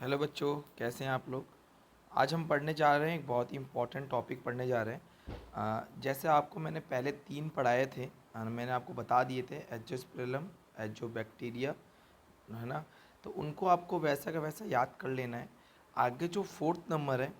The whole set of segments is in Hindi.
हेलो बच्चों, कैसे हैं आप लोग। आज हम पढ़ने जा रहे हैं, एक बहुत ही इम्पोर्टेंट टॉपिक पढ़ने जा रहे हैं। जैसे आपको मैंने पहले 3 पढ़ाए थे, मैंने आपको बता दिए थे एजोस्पेरलम, एजोबैक्टीरिया, है ना। तो उनको आपको वैसा का वैसा याद कर लेना है। आगे जो 4th नंबर है,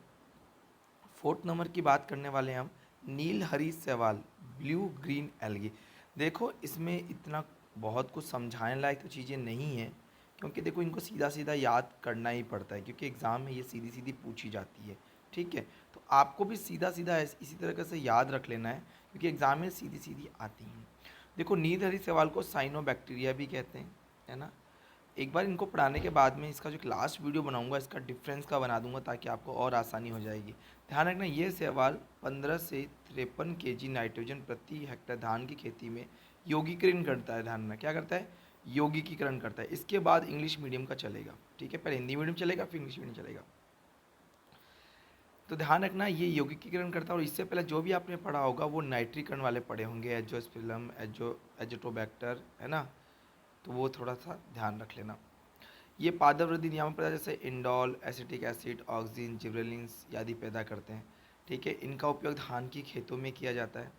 4th नंबर की बात करने वाले हैं हम। नील हरी शैवाल, ब्लू ग्रीन एल्गी। देखो इसमें इतना बहुत कुछ समझाने लायक तो चीज़ें नहीं है, क्योंकि देखो इनको सीधा सीधा याद करना ही पड़ता है, क्योंकि एग्ज़ाम में ये सीधी सीधी पूछी जाती है। ठीक है, तो आपको भी सीधा सीधा इसी तरीके से याद रख लेना है, क्योंकि एग्ज़ाम में सीधी सीधी आती हैं। देखो नील हरी शैवाल को साइनोबैक्टीरिया भी कहते हैं, है ना। एक बार इनको पढ़ाने के बाद में इसका जो क्लास वीडियो बनाऊंगा, इसका डिफरेंस का बना दूंगा, ताकि आपको और आसानी हो जाएगी। ध्यान रखना, ये शैवाल 15 से 53 केजी नाइट्रोजन प्रति हेक्टेयर धान की खेती में यौगिकीकरण करता है। ध्यान रखना, क्या करता है? यौगिकीकरण करता है। इसके बाद इंग्लिश मीडियम का चलेगा। ठीक है, पहले हिंदी मीडियम चलेगा, फिर इंग्लिश मीडियम चलेगा। तो ध्यान रखना, ये यौगिकीकरण करता है। और इससे पहले जो भी आपने पढ़ा होगा वो नाइट्रीकरण वाले पढ़े होंगे, एजोस्पिलम, एजोटोबैक्टर, है ना। तो वो थोड़ा सा ध्यान रख लेना। ये पादप वृद्धि नियामक पदार्थ जैसे indole, acetic acid, oxygen, gibberellins आदि पैदा करते हैं। ठीक है, इनका उपयोग धान की खेतों में किया जाता है।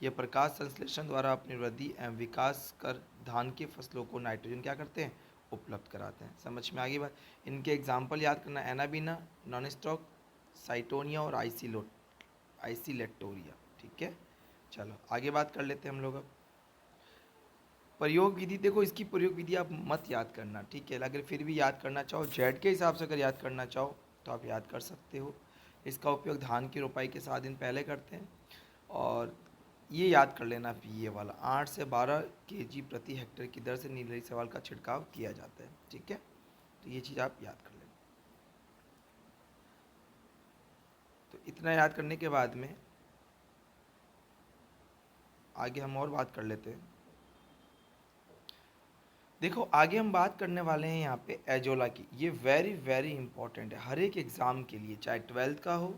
ये प्रकाश संश्लेषण द्वारा अपनी वृद्धि एवं विकास कर धान की फसलों को नाइट्रोजन क्या करते हैं? उपलब्ध कराते हैं। समझ में आ गई बात। इनके एग्जाम्पल याद करना, एनाबीना, नॉनस्टॉक, साइटोनिया और आइसीलेटोरिया। ठीक है, चलो आगे बात कर लेते हैं हम लोग अब। प्रयोग विधि, देखो इसकी प्रयोग विधि आप मत याद करना, ठीक है। अगर फिर भी याद करना चाहो, जेड के हिसाब से अगर याद करना चाहो तो आप याद कर सकते हो। इसका उपयोग धान की रोपाई के 7 दिन पहले करते हैं। और ये याद कर लेना, फिर ये वाला 8 से 12 केजी प्रति हेक्टेयर की दर से नीलहरी शैवाल का छिड़काव किया जाता है। ठीक है, तो ये चीज़ आप याद कर लेना। तो इतना याद करने के बाद में आगे हम और बात कर लेते हैं। देखो आगे हम बात करने वाले हैं यहाँ पे एजोला की। ये वेरी वेरी इंपॉर्टेंट है हर एक एग्ज़ाम के लिए, चाहे 12th का हो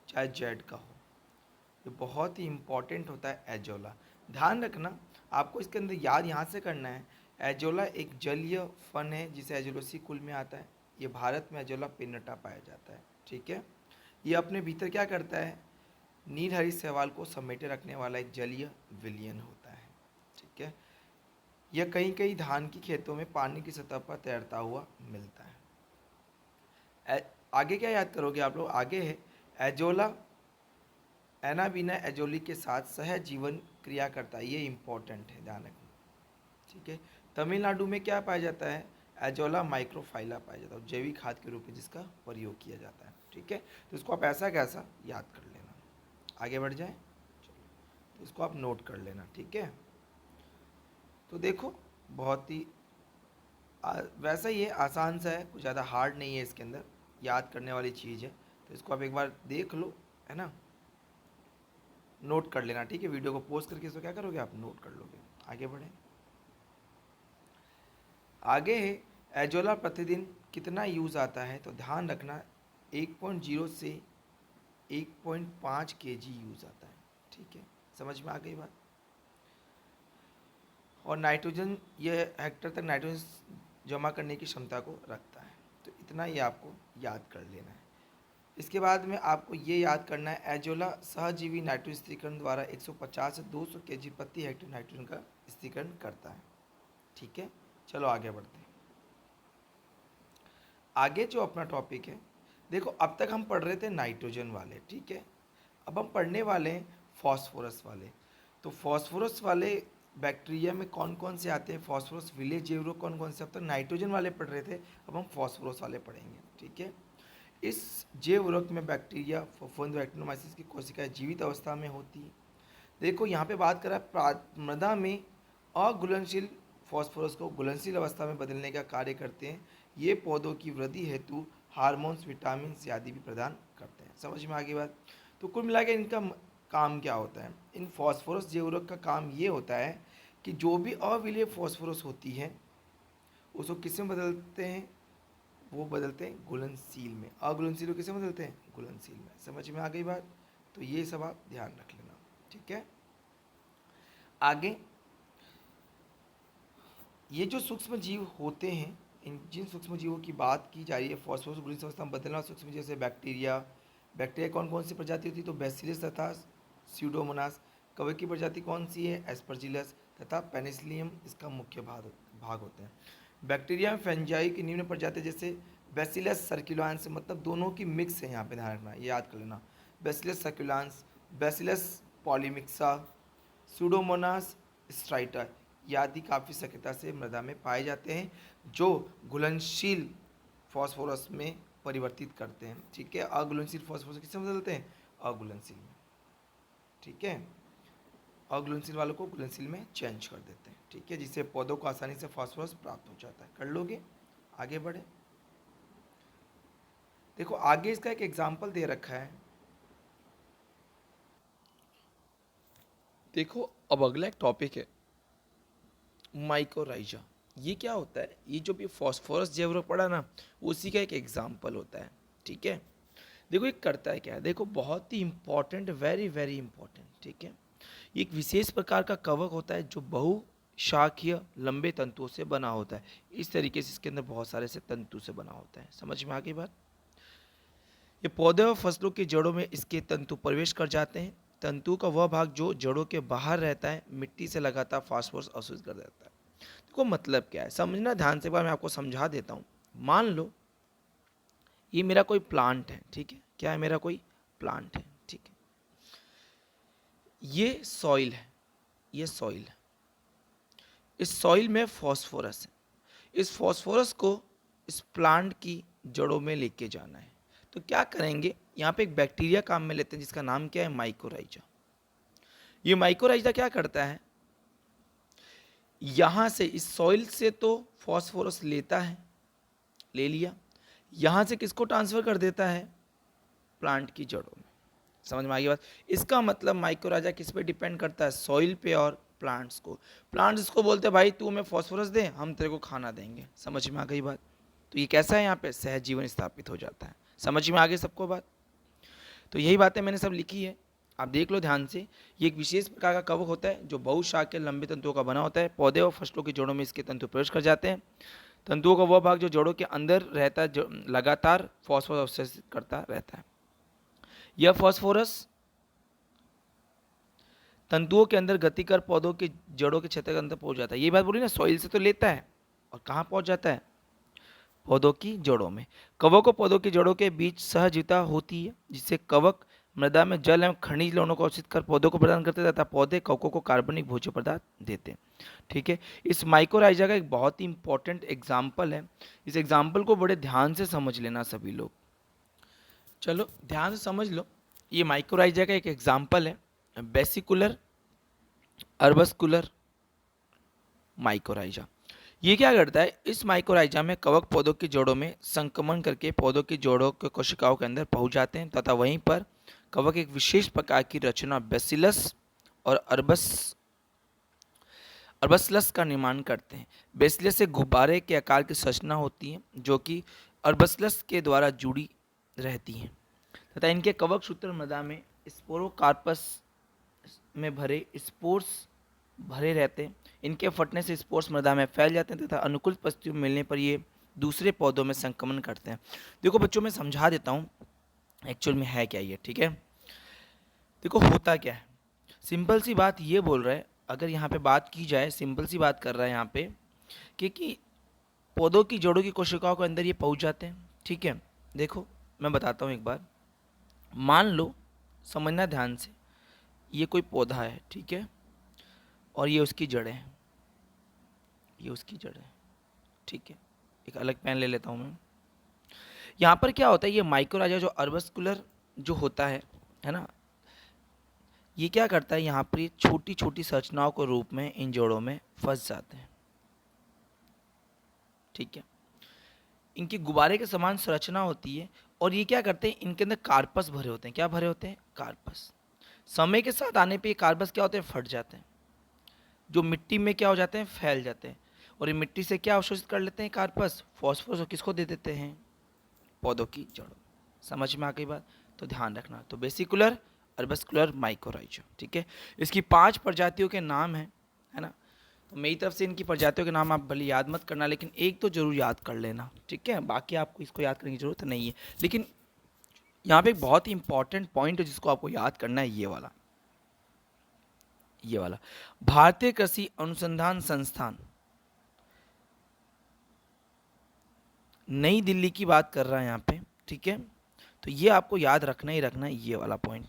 चाहे जेड का हो। ये बहुत ही इंपॉर्टेंट होता है एजोला। ध्यान रखना, आपको इसके अंदर याद यहाँ से करना है। एजोला एक जलीय फन है जिसे एजोलोसी कुल में आता है। ये भारत में एजोला पिन्नटा पाया जाता है। ठीक है, ये अपने भीतर क्या करता है? नील हरी शैवाल को समेटे रखने वाला एक जलीय विलयन होता है। ठीक है, यह कहीं कहीं धान की खेतों में पानी की सतह पर तैरता हुआ मिलता है। आगे क्या याद करोगे आप लोग? आगे है एजोला एनाबीना एजोली के साथ सह जीवन क्रिया करता है। ये इंपॉर्टेंट है, ध्यान रखना। ठीक है, तमिलनाडु में क्या पाया जाता है? एजोला माइक्रोफाइला पाया जाता है, जैविक खाद के रूप में जिसका प्रयोग किया जाता है। ठीक है, तो इसको आप ऐसा कैसा याद कर लेना। आगे बढ़ जाए, तो इसको आप नोट कर लेना। ठीक है, तो देखो बहुत ही वैसा ही है, आसान सा है, कुछ ज़्यादा हार्ड नहीं है इसके अंदर, याद करने वाली चीज़ है। तो इसको आप एक बार देख लो, है ना, नोट कर लेना। ठीक है, वीडियो को पोस्ट करके इसको क्या करोगे आप? नोट कर लोगे। आगे बढ़ें। आगे है एजोला प्रतिदिन कितना यूज़ आता है? तो ध्यान रखना 1.0 से 1.5 केजी यूज़ आता है। ठीक है, समझ में आ गई बात। और नाइट्रोजन, यह हेक्टर तक नाइट्रोजन जमा करने की क्षमता को रखता है। तो इतना ही आपको याद कर लेना है। इसके बाद में आपको ये याद करना है, एजोला सहजीवी नाइट्रोजन स्थिरीकरण द्वारा 150 से 200 केजी प्रति हेक्टेयर नाइट्रोजन का स्थिरीकरण करता है। ठीक है, चलो आगे बढ़ते हैं। आगे जो अपना टॉपिक है, देखो अब तक हम पढ़ रहे थे नाइट्रोजन वाले, ठीक है। अब हम पढ़ने वाले हैं फॉस्फोरस वाले। तो फॉस्फोरस वाले बैक्टीरिया में कौन कौन से आते हैं? फॉस्फोरस विलेज जैव कौन कौन से? अब तक नाइट्रोजन वाले पढ़ रहे थे, अब हम फॉस्फोरस वाले पढ़ेंगे। ठीक है, इस जैव उर्वरक में बैक्टीरिया फफूंद व एक्टिनोमाइसिस की कोशिकाएं जीवित अवस्था में होती है। देखो यहाँ पे बात करा मृदा में अघुलनशील फॉस्फोरस को घुलनशील अवस्था में बदलने का कार्य करते हैं। ये पौधों की वृद्धि हेतु हार्मोन्स, विटामिन आदि भी प्रदान करते हैं। समझ में आ गई बात। तो कुल मिला के इनका काम क्या होता है? इन फॉस्फोरस जैव उर्वरक का काम ये होता है कि जो भी अविलेय फॉस्फोरस होती है उसको किस में बदलते हैं? वो बदलते हैं घुलनशील में। अघुलनशील को किसे बदलते हैं? घुलनशील में। समझ में आ गई बात। तो ये सब आप ध्यान रख लेना। ठीक है, आगे ये जो सूक्ष्म जीव होते हैं इन जिन सूक्ष्म जीवों की बात की जा रही है, फॉस्फोरस बुरी अवस्था में बदलना सूक्ष्म जैसे बैक्टीरिया। बैक्टीरिया कौन कौन सी प्रजाति होती है? तो बैसिलस तथा स्यूडोमोनास। कवक की प्रजाति कौन सी है? एस्परजिलस तथा पेनिसिलियम इसका मुख्य भाग भाग होते हैं। बैक्टीरिया में फेंजाई की निम्न प्रजाति जैसे बैसिलस सर्कुलांस, मतलब दोनों की मिक्स है, यहाँ पे ध्यान रखना, ये याद कर लेना। बैसिलस सर्कुलांस, बैसिलस पॉलीमिक्सा, सूडोमोनास स्ट्राइटा, ये आदि काफ़ी सक्रियता से मृदा में पाए जाते हैं, जो घुलनशील फॉस्फोरस में परिवर्तित करते हैं। ठीक है, अघुलनशील फॉस्फोरस किससे बदलते हैं? अघुलनशील में। ठीक है, अघुलनशील वालों को घुलनशील में चेंज कर देते हैं। ठीक है, जिससे पौधों को आसानी से फॉस्फोरस प्राप्त हो जाता है। कर लोगे? आगे बढ़े। देखो आगे इसका एक एग्जाम्पल दे रखा है। देखो अब अगला एक टॉपिक है माइकोराइजा। ये क्या होता है? ये जो भी फॉस्फोरस जैवरो पड़ा ना, उसी का एक एग्जाम्पल होता है। ठीक है, देखो ये करता है क्या है, देखो बहुत ही इंपॉर्टेंट, वेरी वेरी इंपॉर्टेंट। ठीक है, ये एक विशेष प्रकार का कवक होता है जो बहुशाखीय लंबे तंतुओं से बना होता है। इस तरीके से इसके अंदर बहुत सारे से तंतु से बना होता है। समझ में आ गई बात? ये पौधे और फसलों की जड़ों में इसके तंतु प्रवेश कर जाते हैं। तंतु का वह भाग जो जड़ों के बाहर रहता है मिट्टी से लगातार फास्फोरस अवशोषित कर देता है। देखो मतलब क्या है, समझना ध्यान से, बार मैं आपको समझा देता हूँ। मान लो ये मेरा कोई प्लांट है। ठीक है, क्या है? मेरा कोई प्लांट है। ठीक है, ये सॉइल है, ये सॉइल है। इस सॉइल में फॉस्फोरस है। इस फॉस्फोरस को इस प्लांट की जड़ों में लेके जाना है। तो क्या करेंगे, यहाँ पे एक बैक्टीरिया काम में लेते हैं जिसका नाम क्या है? माइकोराइजा। ये माइकोराइजा क्या करता है, यहाँ से इस सॉइल से तो फॉस्फोरस लेता है, ले लिया, यहाँ से किसको ट्रांसफर कर देता है? प्लांट की जड़ों में। समझ में आ गई बात? इसका मतलब माइकोराइजा किस पे डिपेंड करता है? सॉइल पे और प्लांट्स को। प्लांट्स इसको बोलते हैं भाई तू हमें फॉस्फोरस दे, हम तेरे को खाना देंगे। समझ में आ गई बात? तो ये कैसा है, यहाँ पे सहज जीवन स्थापित हो जाता है। समझ में आ गई सबको बात? तो यही बातें मैंने सब लिखी है, आप देख लो ध्यान से। ये एक विशेष प्रकार का कवक होता है जो बहुशाखीय लंबे तंतुओं का बना होता है। पौधे और फसलों की जड़ों में इसके तंतु प्रवेश कर जाते हैं। तंतुओं का वह भाग जो जड़ों के अंदर रहता है, जो लगातार फॉस्फोरस अवशोषित करता रहता है। यह फॉस्फोरस तंतुओं के अंदर गति कर पौधों के जड़ों के क्षेत्र के अंदर पहुंच जाता है। ये बात बोली ना, सॉइल से तो लेता है और कहाँ पहुंच जाता है? पौधों की जड़ों में। कवक और पौधों की जड़ों के बीच सहजीविता होती है, जिससे कवक मृदा में जल एवं खनिज लवणों को अवशोषित कर पौधों को प्रदान करते तथा पौधे कवकों को कार्बनिक भोज्य पदार्थ देते हैं। ठीक है, इस माइकोराइजा का एक बहुत ही इंपॉर्टेंट एग्जाम्पल है। इस एग्जाम्पल को बड़े ध्यान से समझ लेना सभी लोग। चलो ध्यान से समझ लो, ये माइकोराइजा का एक एग्जाम्पल है बेसिकुलर अर्बस्कुलर माइकोराइजा। ये क्या करता है, इस माइकोराइजा में कवक पौधों की जड़ों में संक्रमण करके पौधों की जड़ों के कोशिकाओं के अंदर पहुंच जाते हैं तथा वहीं पर कवक एक विशेष प्रकार की रचना बेसिलस और अर्बसलस का निर्माण करते हैं। बेसिलस से गुब्बारे के आकार की संरचना होती है जो कि अर्बसलस के द्वारा जुड़ी रहती हैं तथा इनके कवक सूत्र मृदा में स्पोरोकार्पस में भरे स्पोर्स भरे रहते हैं। इनके फटने से स्पोर्स मृदा में फैल जाते हैं तथा अनुकूल परिस्थितियों में मिलने पर ये दूसरे पौधों में संक्रमण करते हैं। देखो बच्चों, मैं समझा देता हूँ एक्चुअल में है क्या ये। ठीक है, देखो होता क्या है, सिंपल सी बात ये बोल रहा है, अगर यहाँ पे बात की जाए, सिंपल सी बात कर रहा है यहाँ पे कि पौधों की जड़ों की कोशिकाओं के अंदर ये पहुँच जाते हैं। ठीक है, देखो मैं बताता हूँ एक बार। मान लो, समझना ध्यान से, ये कोई पौधा है। ठीक है, और ये उसकी जड़ें हैं, ये उसकी जड़ें हैं। ठीक है, एक अलग पेन ले लेता हूँ मैं। यहाँ पर क्या होता है, ये माइकोराइजा जो अर्बस्कुलर जो होता है ना, ये क्या करता है, यहाँ पर ये छोटी छोटी संरचनाओं के रूप में इन जड़ों में फंस जाते हैं। ठीक है, इनकी गुब्बारे के समान संरचना होती है और ये क्या करते हैं, इनके अंदर कार्पस भरे होते हैं। क्या भरे होते हैं? कार्पस। समय के साथ आने पे ये कार्पस क्या होते हैं? फट जाते हैं, जो मिट्टी में क्या हो जाते हैं? फैल जाते हैं। और ये मिट्टी से क्या अवशोषित कर लेते हैं? कार्पस, फॉस्फोरस, और किसको दे देते हैं? पौधों की जड़ों। समझ में आ गई बात? तो ध्यान रखना। तो बेसिकुलर अर्बस्कुलर माइकोराइजा। ठीक है, इसकी 5 प्रजातियों के नाम है ना। तो मेरी तरफ से इनकी प्रजातियों के नाम आप भले याद मत करना, लेकिन एक तो जरूर याद कर लेना, ठीक है। बाकी आपको इसको याद करने की जरूरत नहीं है। लेकिन यहाँ पे एक बहुत ही इंपॉर्टेंट पॉइंट है जिसको आपको याद करना है, ये वाला भारतीय कृषि अनुसंधान संस्थान नई दिल्ली की बात कर रहा है यहाँ पे, ठीक है। तो ये आपको याद रखना ही रखना है, ये वाला पॉइंट।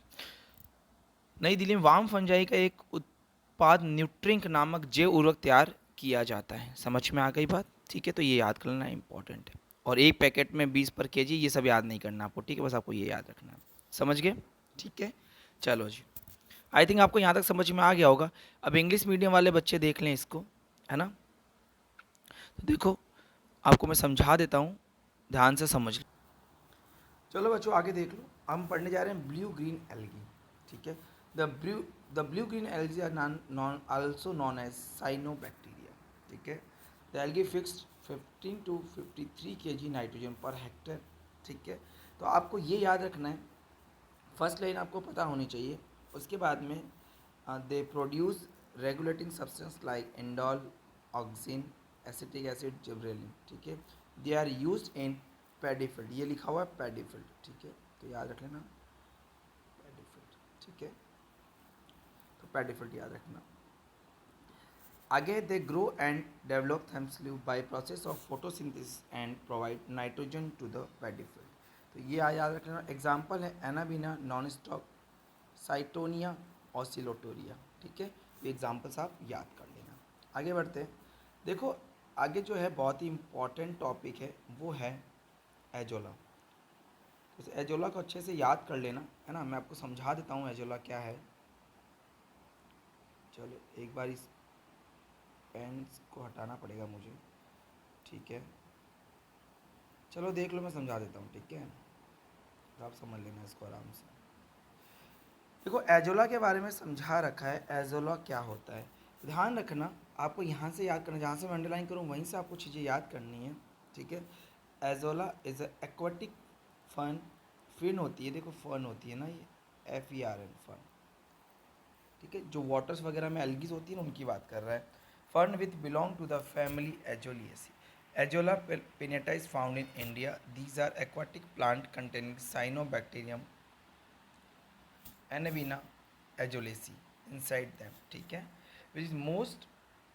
नई दिल्ली में वाम फंजाई का एक उत्पाद न्यूट्रिंक नामक जैव उर्वरक तैयार किया जाता है। समझ में आ गई बात, ठीक है। तो ये याद कर लेना इंपॉर्टेंट है। और एक पैकेट में 20 पर केजी, ये सब याद नहीं करना आपको, ठीक है। बस आपको ये याद रखना है। समझ गए, ठीक है। चलो जी, आई थिंक आपको यहाँ तक समझ में आ गया होगा। अब इंग्लिश मीडियम वाले बच्चे देख लें इसको, है ना। तो देखो, आपको मैं समझा देता हूँ, ध्यान से समझ। चलो बच्चों आगे देख लो। हम पढ़ने जा रहे हैं ब्लू ग्रीन एल्गी, ठीक है। The blue green algae are also known as cyanobacteria, ठीक है। The algae fixed 15 to 53 kg nitrogen per hectare, ठीक है। तो आपको ये याद रखना है, फर्स्ट लाइन आपको पता होनी चाहिए। उसके बाद में they produce regulating substance like indole, auxin, acetic acid, gibberellin, ठीक है। दे आर यूज इन पैडीफील्ड, ये लिखा हुआ है पैडीफील्ड, ठीक है। तो याद रख लेना पैडीफील्ड, ठीक है। तो पैडीफील्ड याद रखना। आगे they grow and develop themselves by process of photosynthesis and provide nitrogen to the paddy field. तो ये याद रख लेना। एग्जाम्पल है anabaena, nostoc, scytonema, oscillatoria, ठीक है। ये एग्जाम्पल्स आप याद कर लेना। आगे बढ़ते हैं। देखो आगे जो है बहुत ही इम्पॉर्टेंट टॉपिक है, वो है एजोला। तो एजोला को अच्छे से याद कर लेना, है ना। मैं आपको समझा देता हूँ एजोला क्या है। चलो एक बार इस पेन को हटाना पड़ेगा मुझे, ठीक है। चलो देख लो, मैं समझा देता हूँ, ठीक है। तो आप समझ लेना इसको आराम से। देखो एजोला के बारे में समझा रखा है, एजोला क्या होता है। ध्यान रखना, आपको यहाँ से याद करना, जहाँ से मैं अंडरलाइन करूँ वहीं से आपको चीज़ें याद करनी है, ठीक है। Azolla is aquatic fern, fern होती है, देखो फन होती है ना, ये FERN फन, ठीक है। जो वाटर्स वगैरह में एल्गीज होती है ना, उनकी बात कर रहा है। Fern with belong to the family azollaceae. Azolla pinnata is found in India. These are aquatic plant containing cyanobacterium anabaena azollae inside them, ठीक है। Which is most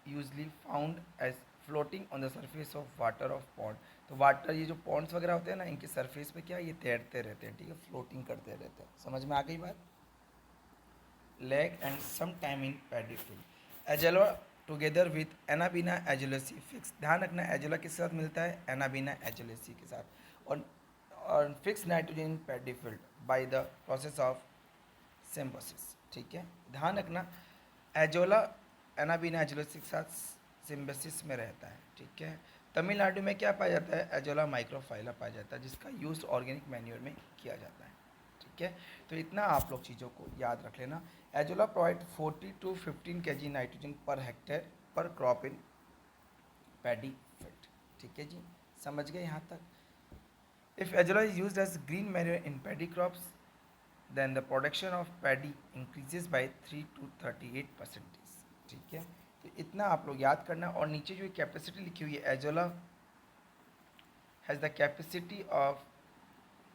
usually found as floating on the surface of water of pond. तो वाटर, ये जो पॉन्ड्स वगैरह होते हैं ना, इनके सरफेस पे क्या, ये तैरते रहते हैं, ठीक है, फ्लोटिंग करते रहते हैं। समझ में आ गई बात। leg and sometime in paddy field. Azolla together with anabaena azollae fix. ध्यान रखना एजोला किसके साथ मिलता है, एनाबीना एजोलेसी के साथ। और fix nitrogen in paddy field by the process of Symbiosis, ठीक है। ध्यान रखना एजोला एनाबीना एजोलेसी के साथ सिम्बोसिस में रहता है, ठीक है। तमिलनाडु में क्या पाया जाता है, एजोला माइक्रोफाइला पाया जाता है, जिसका यूज ऑर्गेनिक मैन्योर में किया जाता है, ठीक है। तो इतना आप लोग चीज़ों को याद रख लेना। Azolla provide 40 to 15 kg nitrogen per hectare per crop in paddy field, ठीक है जी। समझ गए यहाँ तक। If azolla is used as green manure in paddy crops, then the production of paddy increases by 3 to 38%, ठीक है। तो इतना आप लोग याद करना। और नीचे जो कैपेसिटी लिखी हुई है, azolla has the capacity of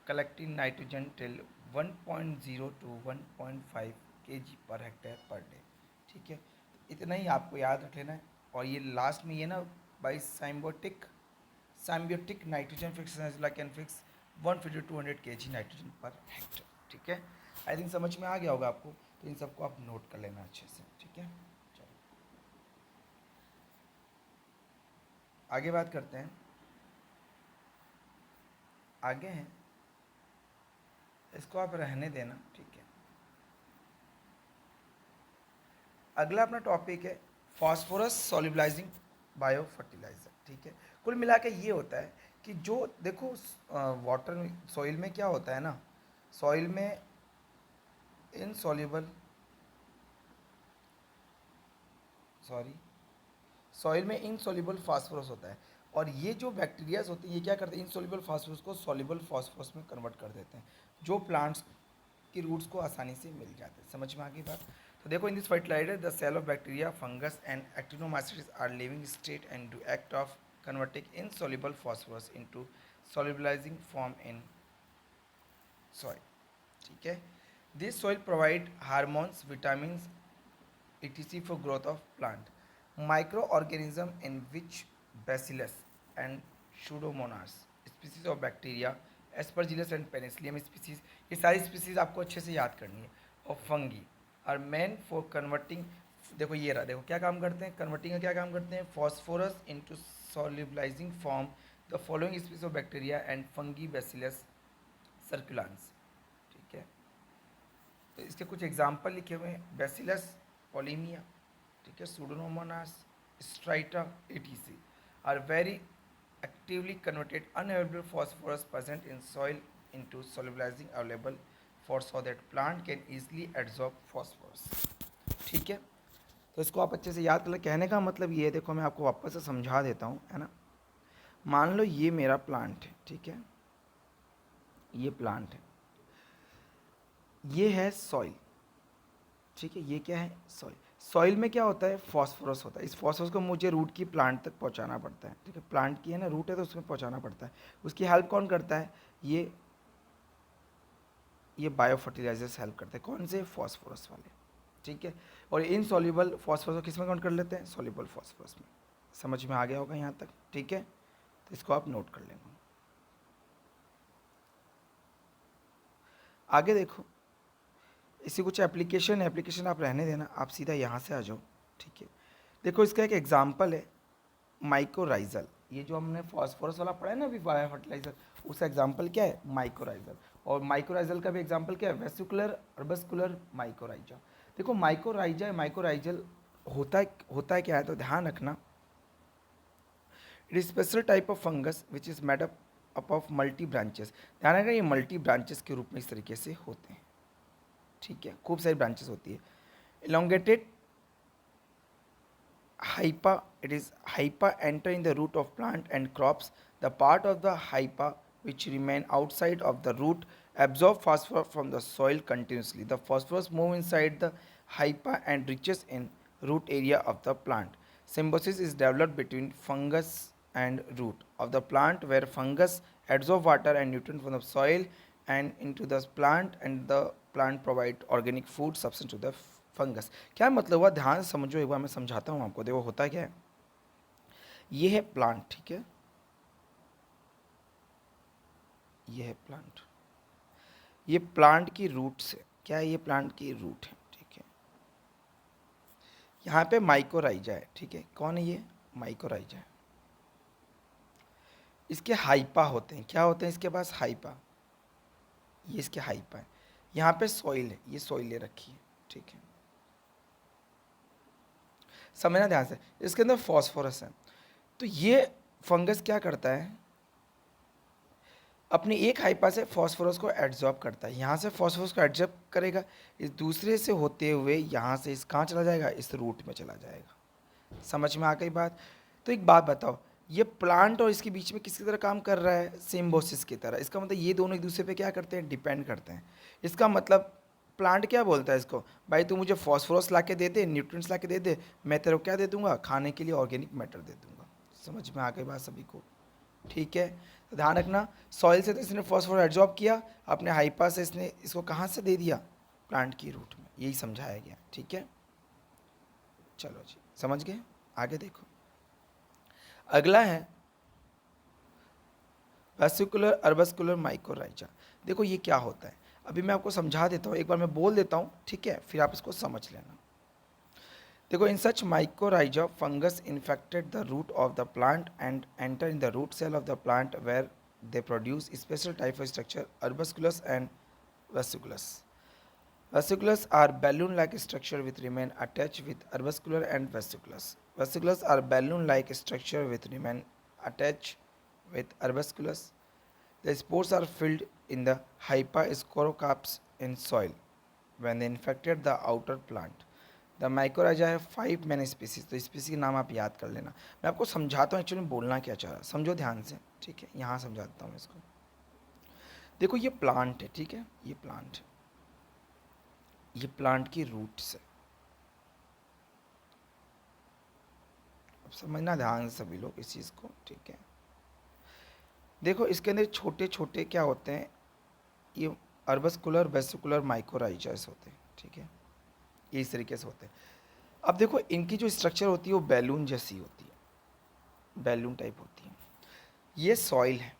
collecting nitrogen till 1.0 to 1.5 kg पर हेक्टेयर पर डे, ठीक है। इतना ही आपको याद रख लेना है। और ये लास्ट में ये ना, by symbiotic nitrogen fix can fix 150 to 200 kg nitrogen per hectare, ठीक है। आई थिंक समझ में आ गया होगा आपको। तो इन सबको आप नोट कर लेना अच्छे से, ठीक है। चलो आगे बात करते हैं। आगे हैं, इसको आप रहने देना, ठीक है। अगला अपना टॉपिक है फॉस्फोरस सॉल्युबलाइजिंग बायो फर्टिलाइजर, ठीक है। कुल मिला के ये होता है कि जो देखो वाटर सॉइल में क्या होता है ना, सॉइल में इनसॉल्युबल सॉरी सॉइल में इनसॉल्युबल फास्फोरस होता है। और ये जो बैक्टीरियाज होते हैं, ये क्या करते हैं, इनसॉल्युबल फास्फोरस को सॉल्युबल फास्फोरस में कन्वर्ट कर देते हैं, जो प्लांट्स की रूट्स को आसानी से मिल जाते हैं। समझ में आ गई बात। तो देखो in this fertilizer the cell of bacteria fungus and actinomycetes are living state and do act of converting insoluble phosphorus into solubilizing form in soil, ठीक है। This soil provide hormones vitamin etc for growth of plant. Microorganism in which bacillus and pseudomonas species of bacteria, aspergillus and penicillium species, ये सारी स्पीसीज आपको अच्छे से याद करनी है, और fungi are main for converting, देखो ये रहा, देखो क्या काम करते हैं, कन्वर्टिंग का क्या काम करते हैं, phosphorus into solubilizing form the following species of bacteria and fungi bacillus circulans, ठीक है। तो इसके कुछ एग्जाम्पल लिखे हुए हैं, बैसिलस पोलीमिया, ठीक है, pseudomonas striata etc are very actively converted unavailable phosphorus present in soil into solubilizing available for so that plant can easily absorb phosphorus, ठीक है। तो इसको आप अच्छे से याद कर लें। कहने का मतलब ये है, देखो मैं आपको वापस से समझा देता हूँ, है ना। मान लो ये मेरा प्लांट है, ठीक है, ये प्लांट है, ये है सॉइल, ठीक है, ये क्या है, सॉइल। सॉइल में क्या होता है, फॉस्फोरस होता है। इस फॉस्फोरस को मुझे रूट की प्लांट तक पहुंचाना पड़ता है, ठीक है, प्लांट की है ना रूट है तो उसमें पहुंचाना पड़ता है। उसकी हेल्प कौन करता है, ये बायो फर्टिलाइजर्स हेल्प करते हैं, कौन से, फॉस्फोरस वाले, ठीक है। और इनसॉल्युबल फॉस्फोरस को किस में काउंट कर लेते हैं, सॉल्युबल फॉस्फोरस में। समझ में आ गया होगा यहाँ तक, ठीक है। तो इसको आप नोट कर लेना। आगे देखो, इसी कुछ एप्लीकेशन आप रहने देना, आप सीधा यहाँ से आ जाओ, ठीक है। देखो इसका एक एग्जाम्पल है माइकोराइजल, ये जो हमने फॉस्फोरस वाला पढ़ा है ना अभी बायो फर्टिलाइजर, उसका एग्जाम्पल क्या है, माइकोराइजल। और माइकोराइजल का भी एग्जाम्पल क्या है, वेसिकुलर अर्बस्कुलर माइकोराइजा। देखो माइकोराइजल होता है क्या है, तो ध्यान रखना, it is special type of fungus which is made up of multi branches. ध्यान रखना ये मल्टी ब्रांचेस के रूप में इस तरीके से होते हैं, ठीक है, खूब सारी ब्रांचेस होती है। elongated hypa, it is hypa enter in the root of plant and crops. The part of the hypa which remain outside of the root absorb phosphorus from the soil continuously. The phosphorus move inside the hypa and reaches in root area of the plant. Symbiosis is developed between fungus and root of the plant where fungus absorb water and nutrient from the soil and into the plant, and the plant provide organic food substance to the fungus. क्या मतलब हुआ, ध्यान से समझो, एक बार मैं समझाता हूँ आपको। देखो होता क्या है, ये है प्लांट, ठीक है, ये है प्लांट, ये प्लांट की रूट से, क्या है, ये प्लांट की रूट है, ठीक है। यहाँ पे माइकोराइजा है, ठीक है, कौन है ये, माइकोराइजा है। इसके हाइपा होते हैं, क्या होते हैं इसके पास, हाइपा, ये इसके हाइपा है। यहाँ पे सॉइल है, ये सॉइल ले रखी है, ठीक है, समझना ध्यान से। इसके अंदर फॉस्फोरस है, तो ये फंगस क्या करता है, अपनी एक हाइपा से फॉस्फोरस को एड्जॉर्ब करता है, यहाँ से फॉस्फोरस को एड्जॉर्ब करेगा, इस दूसरे से होते हुए यहाँ से इस कहाँ चला जाएगा, इस रूट में चला जाएगा। समझ में आ गई बात। तो एक बात बताओ, ये प्लांट और इसके बीच में किसकी तरह काम कर रहा है, सिम्बोसिस की तरह। इसका मतलब ये दोनों एक दूसरे पे क्या करते हैं, डिपेंड करते हैं। इसका मतलब प्लांट क्या बोलता है इसको, भाई तू मुझे फॉस्फोरस ला के दे दे, न्यूट्रिएंट्स ला के दे दे, मैं तेरे को क्या दे दूंगा, खाने के लिए ऑर्गेनिक मैटर दे दूंगा। समझ में आ गई बात सभी को, ठीक है। तो ध्यान रखना, सॉइल से तो इसने फॉस्फोरस एब्जॉर्ब किया, अपने हाइपा से इसने इसको कहाँ से दे दिया, प्लांट की रूट में, यही समझाया गया, ठीक है। चलो जी, समझ गए। आगे देखो, अगला है वेसिकुलर अर्बस्कुलर माइकोराइजा। देखो ये क्या होता है, अभी मैं आपको समझा देता हूँ, एक बार मैं बोल देता हूँ, ठीक है, फिर आप इसको समझ लेना। देखो, in such mycorrhiza fungus infected the root of the plant and enter in the root cell of the plant where they produce special type of structure, arbusculus and vesiculus. Vesiculus are balloon-like structure which remain attached with arbuscular and vesiculus. Vesiculus are balloon-like structure which remain attached with arbusculus. The spores are filled in the hypasporocarps in soil when they infected the outer plant. The mycorrhiza है 5 मैन स्पीसीज। तो स्पीसी के नाम आप याद कर लेना। मैं आपको समझाता हूँ एक्चुअली बोलना क्या चाह रहा है, समझो ध्यान से, ठीक है। यहाँ समझाता हूँ इसको। देखो ये प्लांट है, ठीक है, ये प्लांट है, ये प्लांट की रूट से, अब समझना ध्यान से सभी लोग इस चीज़ को, ठीक है। देखो इसके अंदर छोटे छोटे क्या होते हैं, ये अर्बस्कुलर वेसिकुलर माइक्रोराइजर्स होते हैं, ठीक है, ये इस तरीके से होते हैं। अब देखो इनकी जो स्ट्रक्चर होती है वो बैलून जैसी होती है, बैलून टाइप होती है। ये सॉइल है,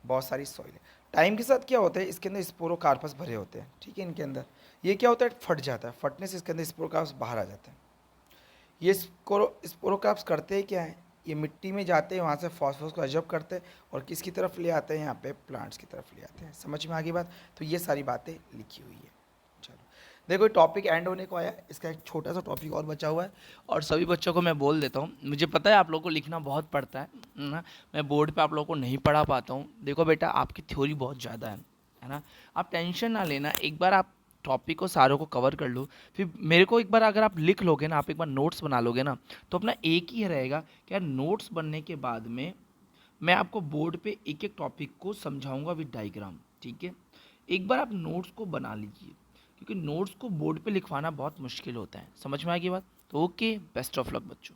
बहुत सारी सॉइल है। टाइम के साथ क्या होता है, इसके अंदर स्पोरोकार्पस भरे होते हैं, ठीक है। इनके अंदर ये क्या होता है, फट जाता है, फटने से इसके अंदर स्पोरोकार्पस बाहर आ जाते हैं। ये स्पोरोकार्प्स करते हैं क्या है, ये मिट्टी में जाते हैं, वहाँ से फॉस्फोरस को एब्जॉर्ब करते हैं और किसकी तरफ ले आते हैं, यहाँ पे प्लांट्स की तरफ ले आते हैं। समझ में आ गई बात। तो ये सारी बातें लिखी हुई है। चलो देखो टॉपिक एंड होने को आया, इसका एक छोटा सा टॉपिक और बचा हुआ है। और सभी बच्चों को मैं बोल देता हूँ, मुझे पता है आप लोगों को लिखना बहुत पड़ता है ना, मैं बोर्ड पे आप लोगों को नहीं पढ़ा पाता हूँ। देखो बेटा, आपकी थ्योरी बहुत ज़्यादा है ना, आप टेंशन ना लेना। एक बार आप टॉपिक को सारों को कवर कर लो, फिर मेरे को एक बार अगर आप लिख लोगे ना, आप एक बार नोट्स बना लोगे ना, तो अपना एक ही रहेगा कि यार नोट्स बनने के बाद में मैं आपको बोर्ड पे एक एक टॉपिक को समझाऊंगा विद डायग्राम, ठीक है। एक बार आप नोट्स को बना लीजिए, क्योंकि नोट्स को बोर्ड पे लिखवाना बहुत मुश्किल होता है। समझ में आ गई बात। तो ओके, बेस्ट ऑफ लक बच्चों।